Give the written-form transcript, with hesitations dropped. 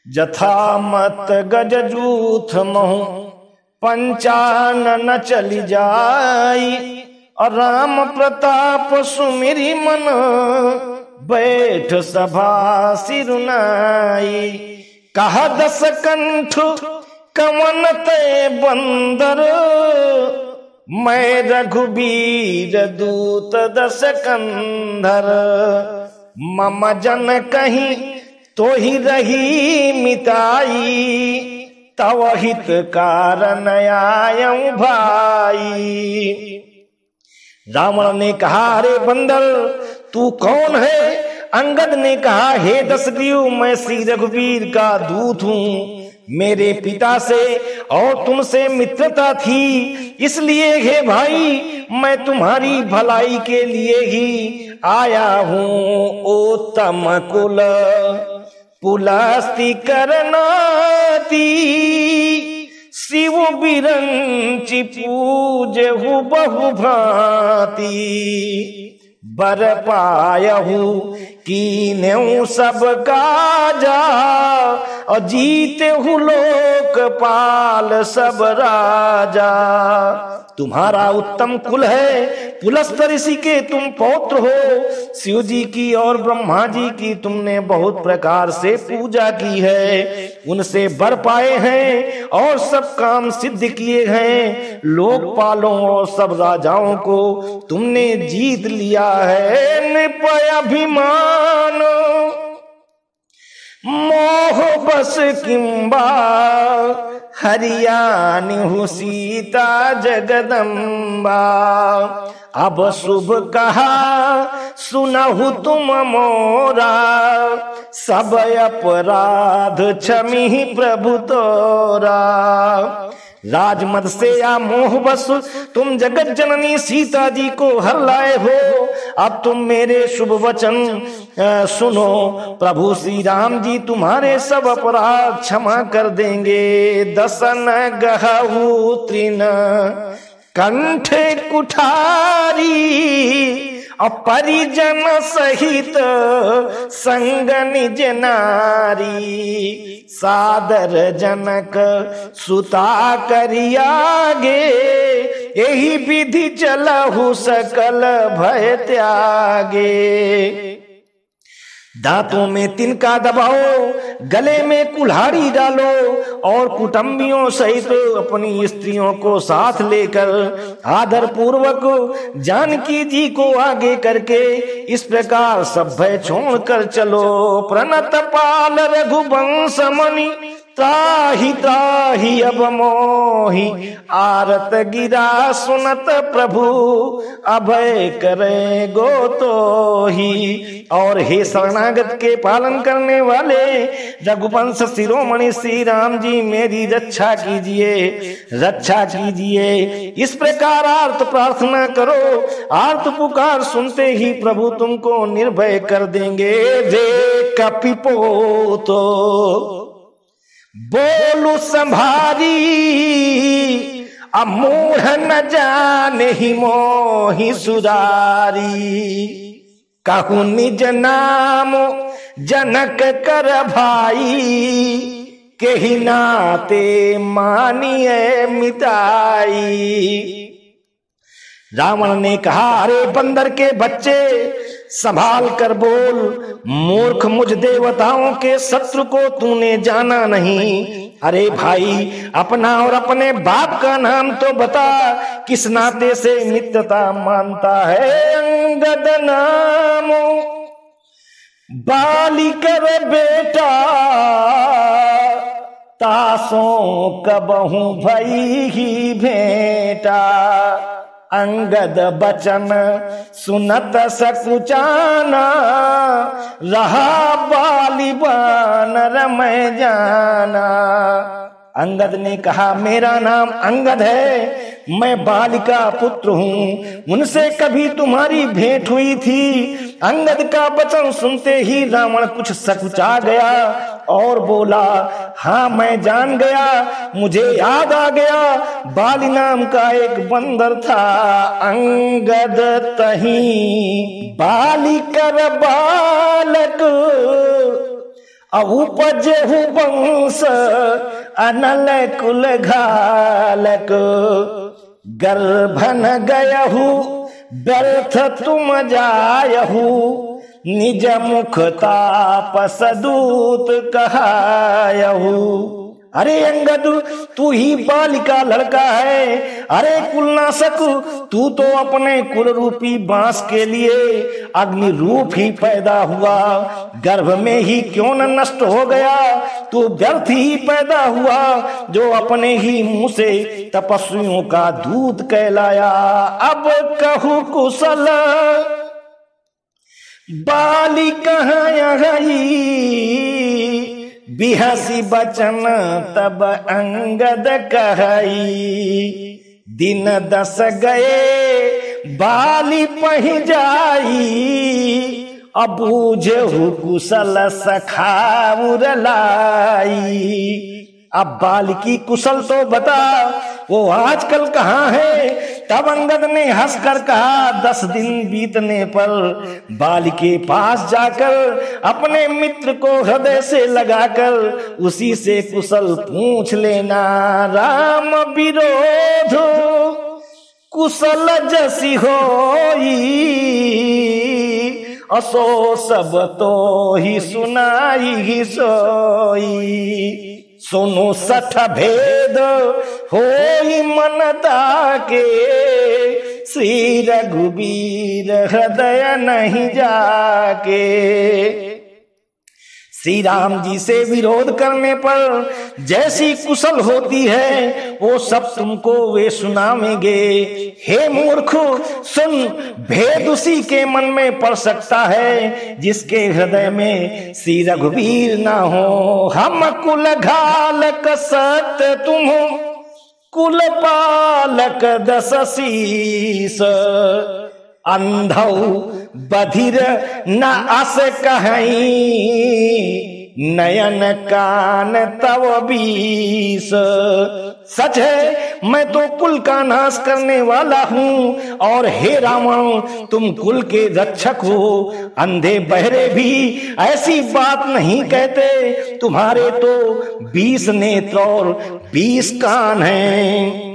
जथा मत गज जूथ महु पंचानन चली जाई। और राम प्रताप सुमिरी मन बैठ सभा सिरुनाई। कहा दस कंठ कवन ते बंदर मैं रघुबीर दूत दस कंधर। मम जन कहीं तो ही रही मिताई तव हित कारण आयं भाई। रावण ने कहा अरे बंदर तू कौन है? अंगद ने कहा हे दशग्रीव मैं श्री रघुवीर का दूत हूँ। मेरे पिता से और तुमसे मित्रता थी, इसलिए हे भाई मैं तुम्हारी भलाई के लिए ही आया हूँ। उत्तम कुल पुलस्ति करनाती शिव बिरंचि पूजहु बहु भांति। बर पायहु कीन्हु सब काजा और जीतेहु लोकपाल सब राजा। तुम्हारा उत्तम कुल है, पुलस्त ऋषि के तुम पौत्र हो। शिव जी की और ब्रह्मा जी की तुमने बहुत प्रकार से पूजा की है, उनसे वर पाए हैं और सब काम सिद्ध किए हैं। लोकपालों और सब राजाओं को तुमने जीत लिया है। नृपय अभिमान मोह बस किंबा हरियाणि सीता जगदम्बा। अब शुभ कहा सुनहु तुम मोरा सब अपराध क्षमि प्रभु तोरा। राजमद से या मोह बस तुम जगत जननी सीता जी को हर लाए हो। अब तुम मेरे शुभ वचन सुनो, प्रभु श्री राम जी तुम्हारे सब अपराध क्षमा कर देंगे। दसन गहु तृण कंठ कुठारी अपरिजन सहित संग निज नारी। सादर जनक सुता करियागे यही विधि चलहु सकल भय त्यागे। दांतों में तिनका दबाओ, गले में कुल्हाड़ी डालो और कुटुंबियों सहित अपनी स्त्रियों को साथ लेकर आदर पूर्वक जानकी जी को आगे करके इस प्रकार सब भय छोड़ कर चलो। प्रणत पाल रघुवंश मणि त्राहि त्राहि अब मोहि आरत गिरा सुनत प्रभु अभय करे गो तो ही। और हे शरणागत के पालन करने वाले रघुवंश शिरोमणि श्री राम जी मेरी रक्षा कीजिए, रक्षा कीजिए। इस प्रकार आर्त प्रार्थना करो, आर्त पुकार सुनते ही प्रभु तुमको निर्भय कर देंगे। रे कपिपोतो बोलू संभारी अमूढ़ न जाने ही मोहि सुधारी। कहूँ निज नाम जनक कर भाई के ही नाते मानिए मिताई। रावण ने कहा अरे बंदर के बच्चे संभाल कर बोल, मूर्ख मुझ देवताओं के शत्रु को तूने जाना नहीं। अरे भाई अपना और अपने बाप का नाम तो बता, किस नाते से मित्रता मानता है। अंगद नाम बालिकर बेटा तासों कबहू भई ही भेंटा। अंगद बचन सुनत सकुचाना रहा बाली बानर मैं जाना। अंगद ने कहा मेरा नाम अंगद है, मैं बाली का पुत्र हूँ, उनसे कभी तुम्हारी भेंट हुई थी। अंगद का वचन सुनते ही रावण कुछ सकुचा गया और बोला हाँ मैं जान गया, मुझे याद आ गया, बाली नाम का एक बंदर था। अंगद तही बाली कर बालक उपजहु वंश अनल कुल घालक, गर्भन गयहु व्यर्थ तुम जायहु, निज मुख तापस दूत कहायहु। अरे अंगद, तू ही बालिका लड़का है। अरे कुलनाशक, तू तो अपने कुल रूपी बांस के लिए अग्नि रूप ही पैदा हुआ, गर्भ में ही क्यों न नष्ट हो गया। तू व्यर्थ ही पैदा हुआ जो अपने ही मुंह से तपस्वियों का दूत कहलाया। अब कहू कुशल बालिका बिहसी बचन तब अंगद कहई, दिन 10 गए बाली पही जाई, अब बूझहु कुशल सखाउर लाई। अब बालिकी कुशल तो बता, वो आजकल कहाँ है। तब अंगद ने हंसकर कहा, 10 दिन बीतने पर बाल के पास जाकर अपने मित्र को हृदय से लगाकर उसी से कुशल पूछ लेना। राम विरोध कुशल जसी होई, असो सब तो ही सुनाई ही सोई। सुनो 60 भेद होई मन ताके, श्री रघुबीर हृदय नहीं जाके। श्री राम जी से विरोध करने पर जैसी कुशल होती है वो सब तुमको वे सुनावेंगे। हे मूर्ख सुन, भेद उसी के मन में पड़ सकता है जिसके हृदय में श्री रघुवीर ना हो। हम कुल घालक सत्य तुम कुल पालक 10 शीस, अंधौ बधिर न अस कहीं, नयन कान तव 20। सच है मैं तो कुल का नाश करने वाला हूँ, और हे रावण तुम कुल के रक्षक हो। अंधे बहरे भी ऐसी बात नहीं कहते, तुम्हारे तो 20 नेत्र और 20 कान हैं।